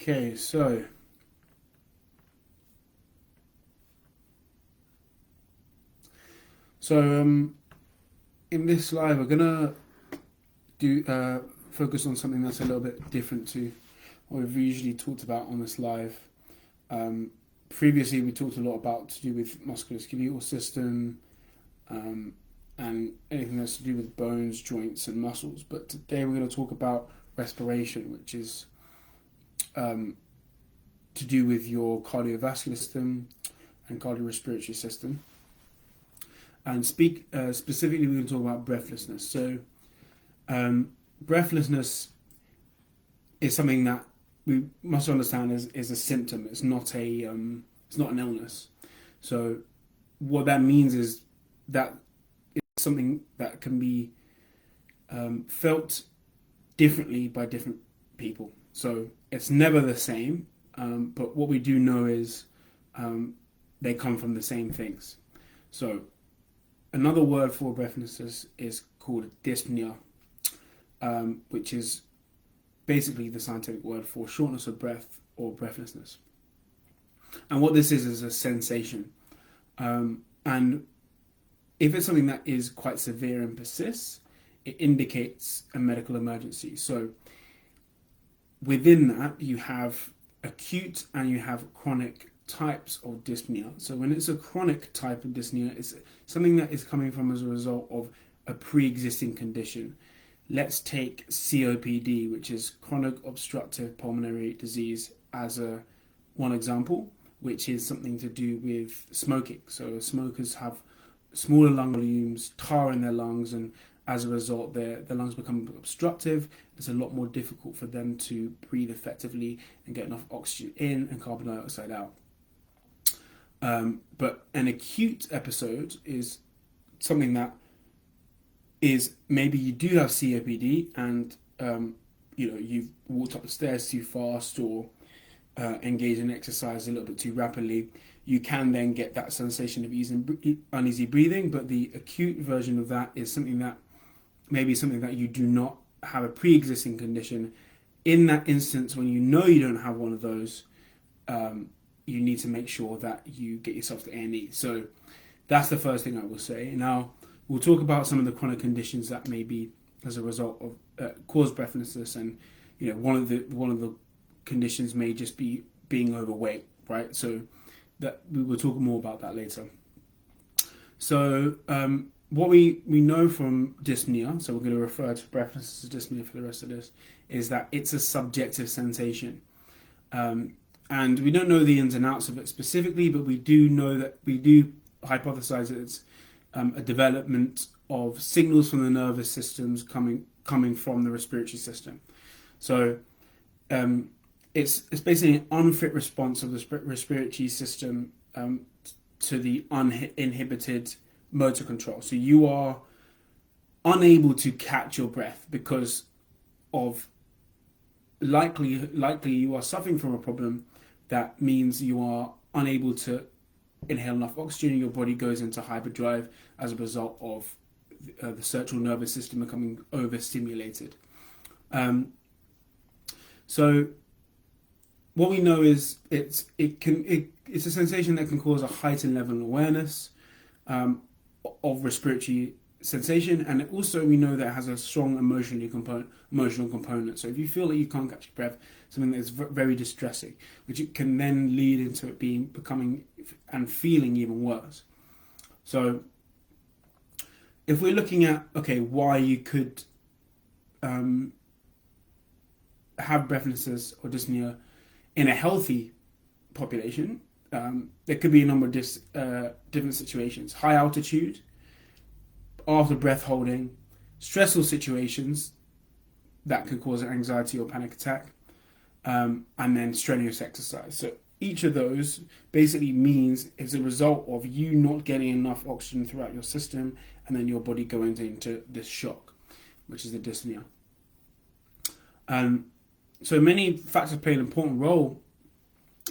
Okay, so in this live, we're gonna do focus on something that's a little bit different to what we've usually talked about on this live. Um, Previously, we talked a lot about to do with musculoskeletal system um, and anything that's to do with bones, joints, and muscles. But today, we're going to talk about respiration, which is um, to do with your cardiovascular system and cardiorespiratory system. And speak specifically, we're going to talk about breathlessness. So, breathlessness is something that we must understand is a symptom. It's not an illness. So, what that means is that it's something that can be felt differently by different people. So, it's never the same. But what we do know is they come from the same things. So, another word for breathlessness is called dyspnea, which is basically the scientific word for shortness of breath or breathlessness. And what this is a sensation. And if it's something that is quite severe and persists, it indicates a medical emergency. So within that, you have acute and you have chronic types of dyspnea. So when it's a chronic type of dyspnea, it's something that is coming from as a result of a pre-existing condition. Let's take COPD, which is chronic obstructive pulmonary disease, as one example, which is something to do with smoking. So smokers have smaller lung volumes, tar in their lungs, and as a result, the lungs become obstructive. It's a lot more difficult for them to breathe effectively and get enough oxygen in and carbon dioxide out. But an acute episode is something that is maybe you do have COPD and you've walked up the stairs too fast or engaged in exercise a little bit too rapidly. You can then get that sensation of uneasy breathing, but the acute version of that is something that you do not have a pre-existing condition. In that instance, when you know you don't have one of those, you need to make sure that you get yourself to A&E. So that's the first thing I will say. Now, we'll talk about some of the chronic conditions that may be as a result of cause breathlessness, and one of the conditions may just be being overweight, right? So that we will talk more about that later. So what we know from dyspnea, so we're going to refer to breathlessness as dyspnea for the rest of this, is that it's a subjective sensation. And we don't know the ins and outs of it specifically, but we do hypothesize that it's a development of signals from the nervous systems coming from the respiratory system. So it's basically an unfit response of the respiratory system to the uninhibited motor control. So you are unable to catch your breath because of likely you are suffering from a problem that means you are unable to inhale enough oxygen and your body goes into hyperdrive as a result of the central nervous system becoming overstimulated. So what we know is it's a sensation that can cause a heightened level of awareness of respiratory sensation, and also we know that it has a strong emotional component. So if you feel that you can't catch your breath, something that is very distressing, which it can then lead into it becoming and feeling even worse. So if we're looking at why you could have breathlessness or dyspnea in a healthy population, there could be a number of different situations. High altitude, after breath holding, stressful situations that could cause an anxiety or panic attack, and then strenuous exercise. So each of those basically means it's a result of you not getting enough oxygen throughout your system, and then your body going into this shock, which is the dyspnea. So many factors play an important role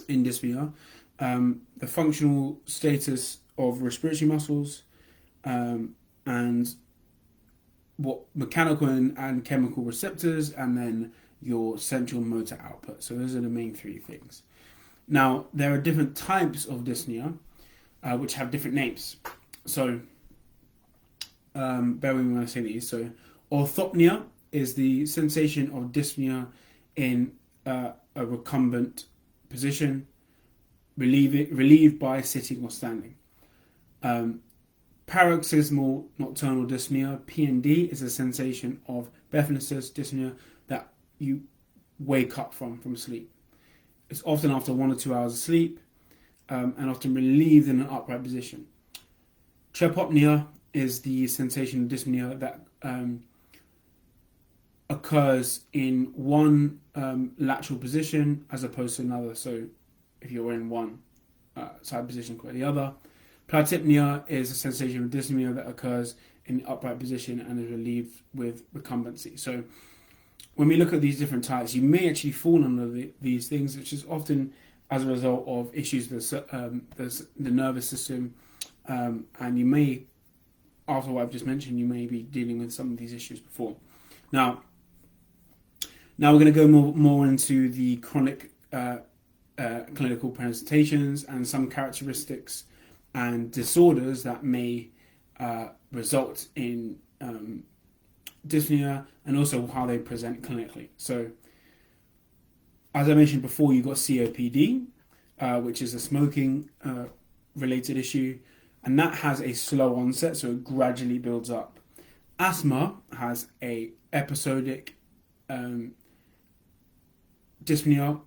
in dyspnea. The functional status of respiratory muscles, and what mechanical and chemical receptors, and then your central motor output. So those are the main three things. Now, there are different types of dyspnea, which have different names. So, bear with me when I say these. So, orthopnea is the sensation of dyspnea in a recumbent position, relieved by sitting or standing. Paroxysmal nocturnal dyspnea, PND, is a sensation of breathlessness, dyspnea that you wake up from sleep. It's often after 1 or 2 hours of sleep, and often relieved in an upright position. Trepopnea is the sensation of dyspnea that occurs in one lateral position as opposed to another. So if you're in one side position compared to the other. Platypnea is a sensation of dyspnea that occurs in the upright position and is relieved with recumbency. So when we look at these different types, you may actually fall under these things, which is often as a result of issues with the nervous system, and you may, after what I've just mentioned, you may be dealing with some of these issues before. Now we're going to go more into the chronic clinical presentations and some characteristics and disorders that may result in dyspnea, and also how they present clinically. So, as I mentioned before, you've got COPD, which is a smoking related issue, and that has a slow onset, so it gradually builds up. Asthma has a episodic dyspnea,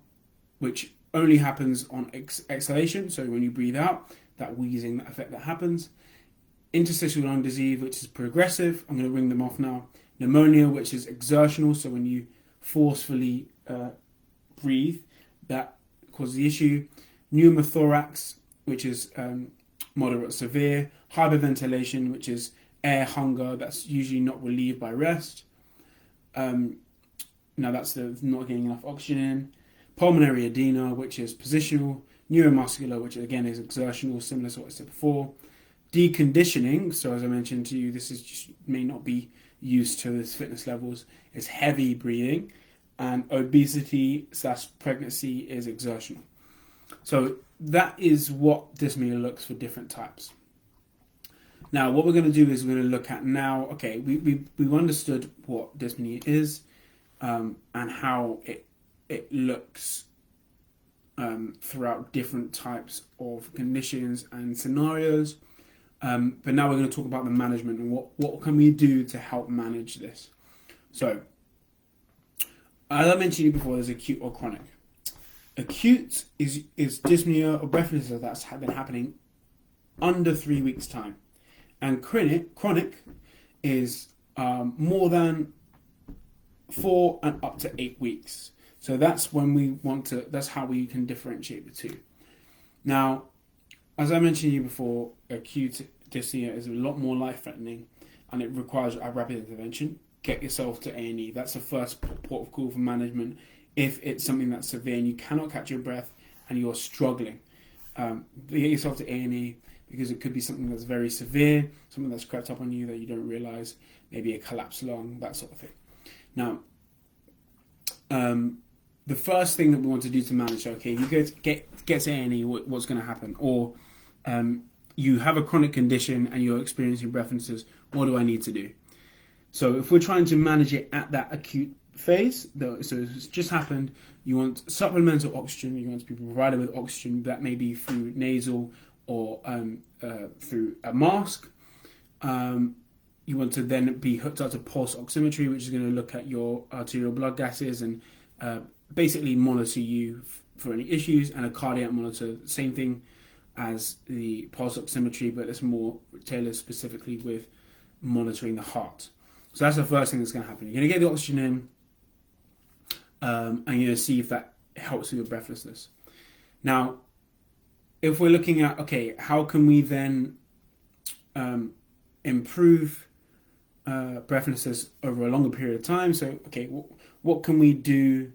which only happens on exhalation, so when you breathe out, that wheezing, that effect that happens. Interstitial lung disease, which is progressive. I'm going to ring them off now. Pneumonia, which is exertional, so when you forcefully breathe, that causes the issue. Pneumothorax, which is moderate severe. Hyperventilation, which is air hunger, that's usually not relieved by rest. Now that's the not getting enough oxygen in. Pulmonary edema, which is positional. Neuromuscular, which again is exertional, similar to what I said before. Deconditioning, so as I mentioned to you, this is just, may not be used to this fitness levels, is heavy breathing, and obesity/pregnancy is exertional. So that is what dyspnea looks for different types. Now what we're going to do is we're going to look at now, okay, we've understood what dyspnea is, and how it looks throughout different types of conditions and scenarios. But now we're going to talk about the management and what can we do to help manage this. So, as I mentioned before, there's acute or chronic. Acute is dyspnea or breathlessness that's been happening under 3 weeks' time, and chronic is more than 4 and up to 8 weeks. So that's when we want to. That's how we can differentiate the two. Now, as I mentioned to you before, acute dyspnea is a lot more life-threatening, and it requires a rapid intervention. Get yourself to A&E. That's the first port of call for management. If it's something that's severe and you cannot catch your breath and you're struggling, get yourself to A&E, because it could be something that's very severe, something that's crept up on you that you don't realize, maybe a collapsed lung, that sort of thing. Now, the first thing that we want to do to manage, okay, you get to A&E, what's going to happen? Or you have a chronic condition and you're experiencing breathlessness, what do I need to do? So if we're trying to manage it at that acute phase, so it's just happened, you want supplemental oxygen, you want to be provided with oxygen, that may be through nasal or through a mask. You want to then be hooked up to pulse oximetry, which is going to look at your arterial blood gases and basically monitor you for any issues, and a cardiac monitor, same thing as the pulse oximetry, but it's more tailored specifically with monitoring the heart. So that's the first thing that's going to happen. You're going to get the oxygen in, and you're going to see if that helps with your breathlessness. Now, if we're looking at, okay, how can we then improve breathlessness over a longer period of time? So, okay, what can we do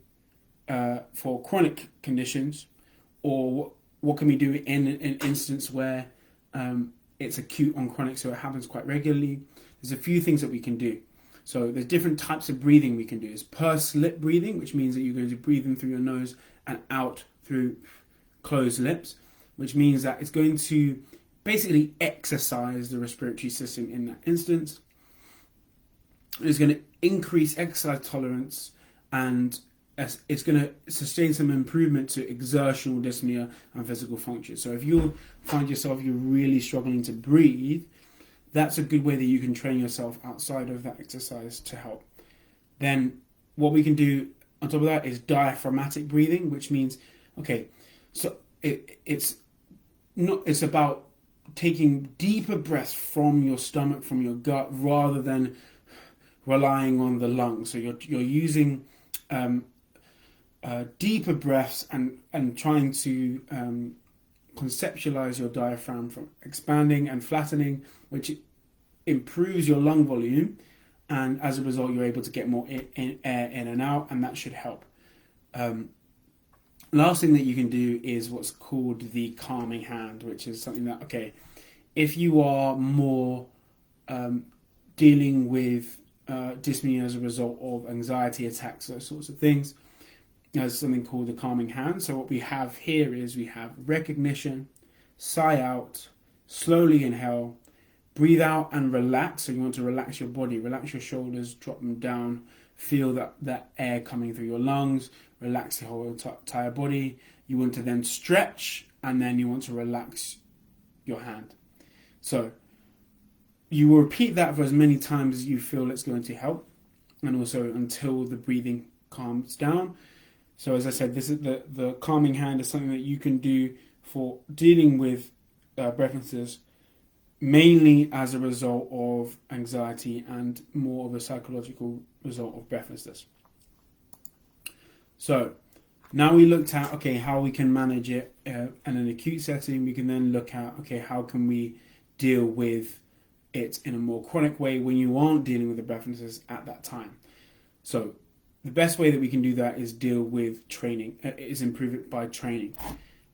for chronic conditions, or what can we do in an instance where it's acute on chronic, so it happens quite regularly? There's a few things that we can do. So there's different types of breathing we can do. It's pursed lip breathing, which means that you're going to breathe in through your nose and out through closed lips, which means that it's going to basically exercise the respiratory system in that instance. It's going to increase exercise tolerance, and it's going to sustain some improvement to exertional dyspnea and physical function. So if you find yourself you're really struggling to breathe, that's a good way that you can train yourself outside of that exercise to help. Then what we can do on top of that is diaphragmatic breathing, which means, okay, so it's about taking deeper breaths from your stomach, from your gut, rather than relying on the lungs. So you're using deeper breaths and trying to conceptualize your diaphragm from expanding and flattening, which improves your lung volume, and as a result you're able to get more air in and out, and that should help. Last thing that you can do is what's called the calming hand, which is something that, okay, if you are more dealing with dyspnea as a result of anxiety attacks, those sorts of things, there's something called the calming hand. So what we have here is we have recognition, sigh out, slowly inhale, breathe out and relax. So you want to relax your body, relax your shoulders, drop them down, feel that air coming through your lungs, relax the whole entire body. You want to then stretch, and then you want to relax your hand. So you will repeat that for as many times as you feel it's going to help, and also until the breathing calms down. So as I said, this is the calming hand is something that you can do for dealing with breathlessness, mainly as a result of anxiety and more of a psychological result of breathlessness. So now we looked at, okay, how we can manage it in an acute setting. We can then look at, okay, how can we deal with it in a more chronic way when you aren't dealing with the breathlessness at that time. So the best way that we can do that is deal with training, is improve it by training.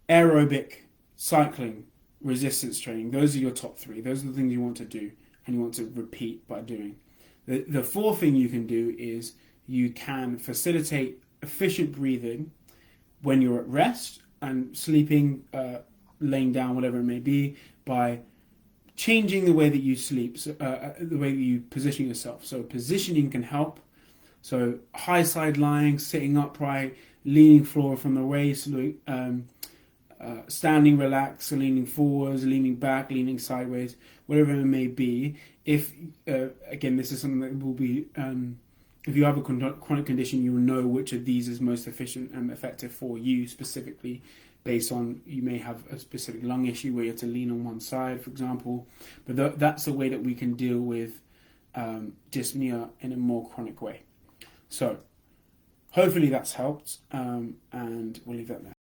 Aerobic, cycling, resistance training, those are your top three. Those are the things you want to do and you want to repeat by doing. The fourth thing you can do is you can facilitate efficient breathing when you're at rest and sleeping, laying down, whatever it may be, by changing the way that you sleep, the way that you position yourself. So positioning can help. So high side lying, sitting upright, leaning forward from the waist, standing relaxed, leaning forwards, leaning back, leaning sideways, whatever it may be. If again, this is something that will be, if you have a chronic condition, you will know which of these is most efficient and effective for you specifically, based on, you may have a specific lung issue where you have to lean on one side, for example. But that's the way that we can deal with dyspnea in a more chronic way. So hopefully that's helped, and we'll leave that there.